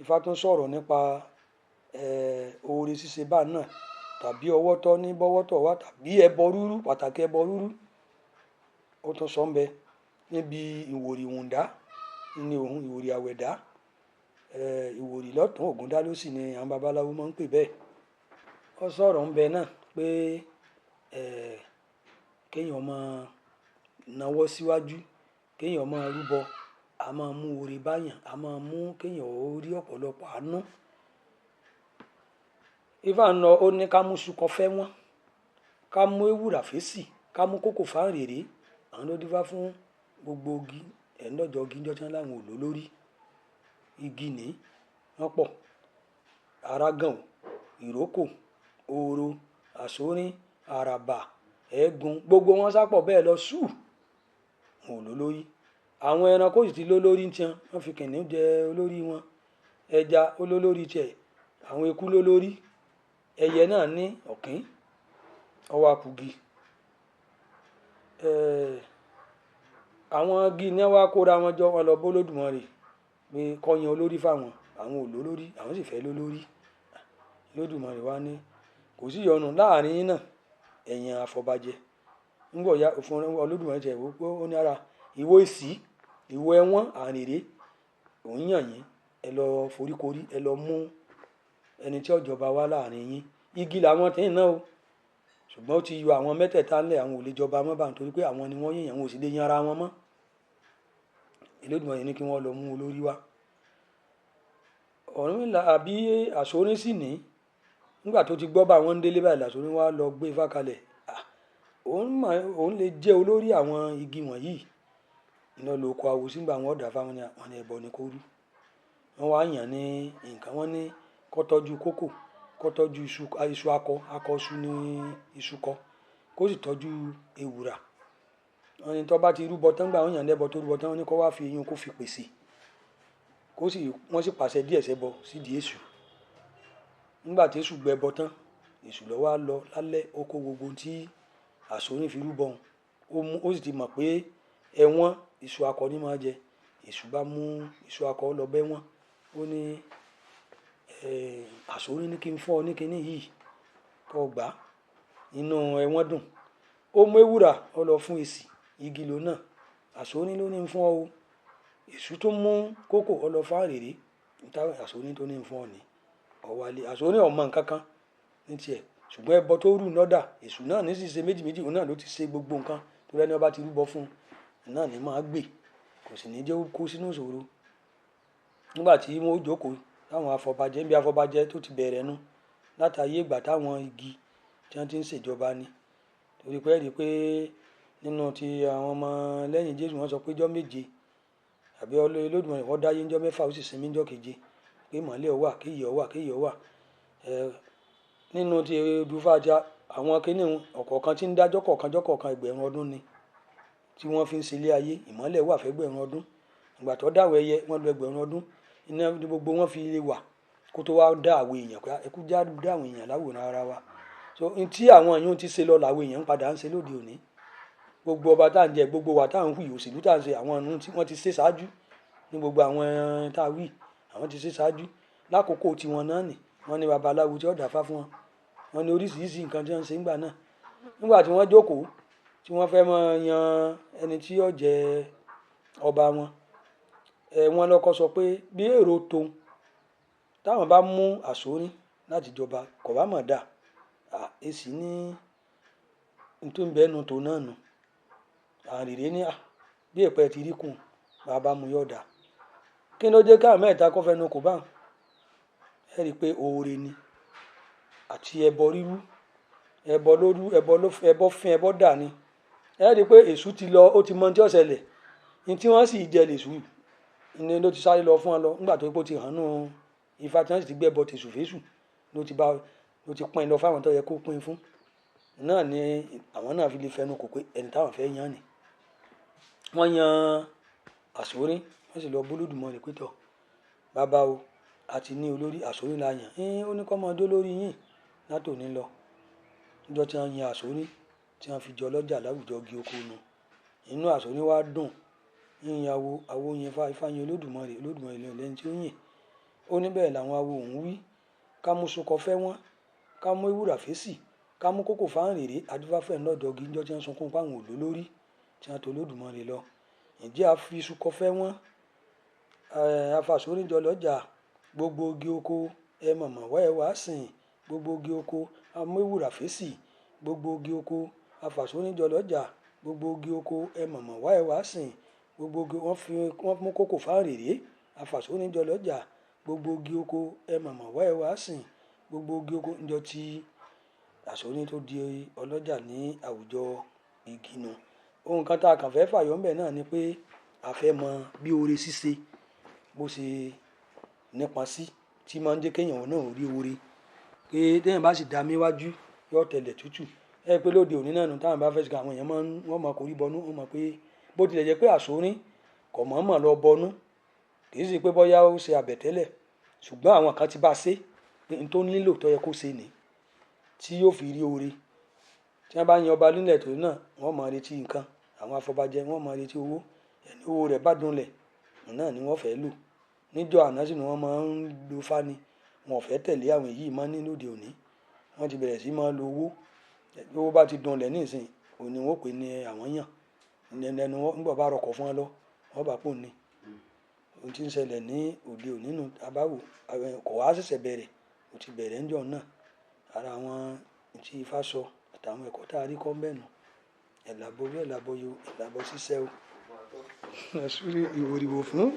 Ifá tún sọ̀rọ̀ nípa oore ṣíṣe bá náà tàbí ọwọ́ tọ́ ní bọ́wọ́ tọ̀ wá tàbí ẹbọ rúrú, pàtàkì ẹbọ rúrú. Ó tún sọ ń bẹ níbi ìwòrì wùndá ní òun ìwòrì àwẹ̀dá, ìwòrì lọ́tún Ògúndá lósì ni àwọn babaláwo máa ń pè bẹ́ẹ̀. Ó sọ̀rọ̀ ń bẹ náà pé kéèyàn máa nawọ́ síwájú, kéèyàn máa rúbọ, a máa mú oore báyàn, a máa mú kéèyàn ó rí ọ̀pọ̀lọpọ̀ àánú. Ifá lọ ó ní ká mú ṣúkọ fẹ́ wọ́n, ká mú ewùrà fésì, ká mú kókò fárèrè. Àwọn ló dífá fún gbogbo igi ẹ̀ńdọ́jọ igi ńjọ́ tí wọ́n láwọn ò lólórí. Igi ní wọ́n pọ̀: arágàn, ìrókò, òro, àsórín, àràbà, ẹ̀gún, gbogbo wọn sápọ̀ bẹ́ẹ̀ lọ sùúrù, wọn ò lólórí. Àwọn ẹranko sì ti lólórí ń tiwọn, wọ́n fi kìnìún jẹ olórí wọn, ẹja olólórí tiẹ̀, àwọn eku lólórí, ẹyẹ náà ní ọ̀kín, ọwọ́ akùgi. Àwọn igi ní wá kóra wọn jọ, wọn lọ bá Olódùmarè pé kó yan olórí fáwọn, àwọn ò lólórí, àwọn sì fẹ́ lólórí. Olódùmarè wá ní kò sí ìyọnu láàrin yín náà, ẹ̀yin àfọ̀bàjẹ́. Ńgbọ̀ ya fún Olódùmarè tiẹ̀ wò pé ó ní ara ìwọ èsì, ìwọ ẹwọ́n àrèrè, òun yàn yín, ẹ lọ foríkorí, ẹ lọ mú ẹni tí ó jọba wá láàrin yín. Igi làwọn tí ń ná o, ṣùgbọ́n ó ti yọ àwọn mẹ́tẹ̀ẹ̀ta ńlẹ̀, àwọn ò lè jọba mọ́ bá nítorí pé àwọn ni wọ́n yàn, àwọn ò sì lè yan ara wọn mọ́. Olódùmarè ní kí wọ́n lọ mú olórí wá. Ọ̀rúnmìlà àbí Àsórín sì ní nígbà tó ti gbọ́ bá wọn délé báyìí, l'Àsórín wá lọ gbé Ifá kalẹ̀. Òun lè jẹ́ olórí àwọn igi wọ̀nyí. Iná ló kọ àwo sígbà wọn ọ̀dà fáwọn ní ẹbọ ní kó rú. Wọ́n wá yàn ní nǹkan, wọ́n ní kó tọ́jú kókò, kó tọ́jú iṣu akọ, akọ iṣu ní iṣu kọ, kó sì tọ́jú ewùrà. Wọ́n ní tó bá ti rúbọ tán gbà wọ́n yàn lẹ́bọ tó rúbọ tán, wọ́n ní kó wá fi eyín kó fi pèsè. Wọ́n sì pàṣẹ díẹ̀ sẹ́bọ sídìí èṣù. Nígbà tí èṣù gbẹbọ tán, èṣù lọ wá lọ lálẹ́, ó kó gbogbo tí Àsórín fi rúbọ òun. Ó sì ti mọ̀ pé ẹwọ́n iṣu akọ ní máa jẹ. Èṣù bá mú iṣu akọ lọ bẹ́ wọ́n. Ó ní Àsórín ní kí n fún ọ ní kinní yìí kó gbà. Inú ẹwọ́n dùn. Ó mú ewùrà, ó lọ fún èsì, igi ló náà. Àsórín ló ní ń fún ọ o. Èṣù tó mú kókò, ó lọ fún àrèrè. Nítorí Àsórín tó ní ń fún ọ ní ọ̀wálé. Àsórín ò mọ nǹkan kan ní tiẹ̀, ṣùgbọ́n ẹbọ tó rù lọ́dà, èṣù náà ní sì ṣe méjì méjì, òun náà ló ti ṣe gbogbo nǹkan tó rẹ́ni ọba ti rúbọ fún un, náà ní máa gbè, kò sì ní jẹ́ kó sínú ìṣòro. Nígbà tí wọ́n ó jókòó, táwọn afọbajẹ́, bí afọbajẹ́ tó ti bẹ̀rẹ̀ nu látàyé ìgbà táwọn igi tí wọ́n ti ń ṣèjọba ni. Torí pé ẹ rí i pé nínú ti àwọn ọmọ lẹ́yìn Jésù wọ́n sọ pé ọjọ́ méje àbí Olódùmarè wọ́n dáyé ńjọ́ mẹ́fà ó sì sinmi ńjọ́ keje, pé ìmọ́lẹ̀ ó wà, kéyìí ó wà, kéyìí ó wà. Nínú ti Odùfájà àwọn kinní ọ̀kọ̀ọ̀kan tí ń dájọ́ kọ̀ọ̀kan ẹgbẹ̀rún ọdún ni tí wọ́n fi ń ṣe ilé ayé. Ìmọ́lẹ̀ wà fẹ́ ẹgbẹ̀rún ọdún. Ìgbà tó dáwọ̀ ẹyẹ wọ́n lo ẹgbẹ̀rún ọdún. Iná gbogbo wọn fi lè wà kó tó wá dá àwọn èèyàn pé ẹkú já dá àwọn èèyàn láwòrán ara wa. So tí àwọn èèyàn ti ṣe lọ làwọn èèyàn ń padà ń ṣe lóde òní. Gbogbo ọba tá à ń jẹ, gbogbo wa tá à ń hù, òṣèlú tá à ń ṣe, àwọn ọ̀nà tí wọ́n ti ṣe ṣáájú ní gbogbo àwọn tá a wí, àwọn ti ṣe ṣáájú. Lákòókò tiwọn náà nì, wọ́n ní babaláwo tí ó dáfá fún wọn. Wọ́n ní oríṣiríṣi nǹkan tí wọ́n ń ṣe nígbà náà. Nígbà tí wọ́n jókòó, tí wọ́n fẹ́ máa yan ẹni tí yóò jẹ ọba wọn, wọ́n lọ́kọ́ sọ pé bí èrò tó táwọn bá mú Àsórín láti jọba kò bá mọ̀ dá. Èsì ní tó ń bẹ́nu tó náà nù. Àrèrè ní bí èpè ti rí kùn, bàbá mu yọ̀ dá. Kí ló jẹ́ káwọn mẹ́ta kó fẹnu kò bá wọn? Ẹ rí i pé oore ni àti ẹbọ rírú, ẹbọ lórú, ẹbọ fín, ẹbọ dà ni. Ẹ rí i pé èṣù ti lọ, ó ti mọ ohun tí ó ṣẹlẹ̀. Ní tí wọ́n sì jẹ lèṣù ni ló ti sáré lọ fún wọn lọ. Nígbà tó pé ó ti hàn nù Ifá tí wọ́n sì ti gbẹ́bọ tèṣù fésù ló ti pín lọ fáwọn tó yẹ kó pín fún. Náà ni àwọn náà fi lè fẹnu kò pé ẹni táwọn fẹ́ yàn ni. Wọ́n yan Àsórín, wọ́n sì lọ bá Olódùmarè pé tọ̀ bàbá o, àti ní olórí Àsórín la yàn. Ó ní kó máa dó lórí yín látòní lọ. Níjọ́ tí wọ́n yan Àsórín tí wọ́n fi jọ lọ́jà láwùjọ igi oko nu. Inú Àsórín wá dùn. Yíyan àwo yin Ifá, Ifá yin Olódùmarè, Olódùmarè lẹ́yìn tí ó yìn. ó ní bẹ́ẹ̀ làwọn awo òun wí ká mú sokọ fẹ́ wọ́n ká mú ewúrà fèsì ká mú kókò fáǹrèrè adúfáfẹ́ ńlọ́dọ̀ọ́gì ńjọ́ tí wọ́n sunkún páwọn òló lórí tí wọ́n tó lódùmarè lọ ǹjẹ́ a fi iṣu kọ fẹ́ wọ́n afàsóríjọ lọ́jà gbogbo ogi oko ẹ mọ̀mọ́ wá ẹ wá sìn gbogbo ogi oko amúewúrà fèsì gbogbo ogi oko afàsóríjọ lọ́jà gbogbo ogi oko ẹ mọ̀mọ́ wá ẹ wá sìn gbogbo ogi wọ́n mú kókò fáǹrèrè afàsóríjọ lọ́jà gbogbo ogi oko ẹ mọ̀mọ́ wá ẹ wá sìn gbogbo ogi oko ńjọ́ tí àsórí tó di ọlọ́jà ní àwùjọ igi nu ohun kan tá a kàn fẹ́ fàyọ ńbẹ̀ náà ni pé a fẹ́ mọ bí oore ṣíṣe bó ṣe nípa sí tí máa ń jẹ́ kéèyàn náà rí oore pé téèyàn bá sì dá mi wájú yóò tẹ̀lẹ̀ tútù ẹ pé lóde òní náà nù táwọn bá fẹ́ ṣe àwọn èèyàn wọ́n máa kórí bọnú wọ́n mọ̀ pé bó tilẹ̀ jẹ́ pé àsórí kò mọ̀ọ́mọ̀ lọ bọnú kì í sì pé bóyá ó ṣe àbẹ̀tẹ́lẹ̀ ṣùgbọ́n àwọn kan ti bá ṣe pé n tó nílò tó yẹ kó ṣe nìí tí yóò fi rí oore tí wọ́n bá yan ọba nílẹ̀ tó náà wọ́n máa retí nǹkan àwọn afọbajẹ wọ́n máa retí owó ẹni owó rẹ̀ bá dunlẹ̀ náà ni wọ́n fẹ́ lò níjọ́ àná sì ni wọ́n máa ń lo fani wọn ò fẹ́ tẹ̀lé àwọn èyí máa ní lóde òní wọ́n ti bẹ̀rẹ̀ sí máa lo owó owó bá ti dunlẹ̀ nísìn òní wọ́n pè ní àwọn yàn ẹnu wọn nígbà bá rọkọ̀ fún wọn lọ wọ́n bá pò ní ohun tí ń ṣẹlẹ̀ ní òde òní nù abáwò kò wá ṣẹ̀ṣẹ̀ bẹ̀rẹ̀ ó ti bẹ̀rẹ̀ ńjọ́ náà ara àwọn tí ifá sọ àtàwọn ẹ̀kọ́ tá a rí kọ́ mbẹ́nu ẹ̀làbọ̀ bí ẹ̀làbọ̀ yo ẹ̀làbọ̀ ṣiṣẹ́ o ẹ̀sùn ìwòrìwò fún.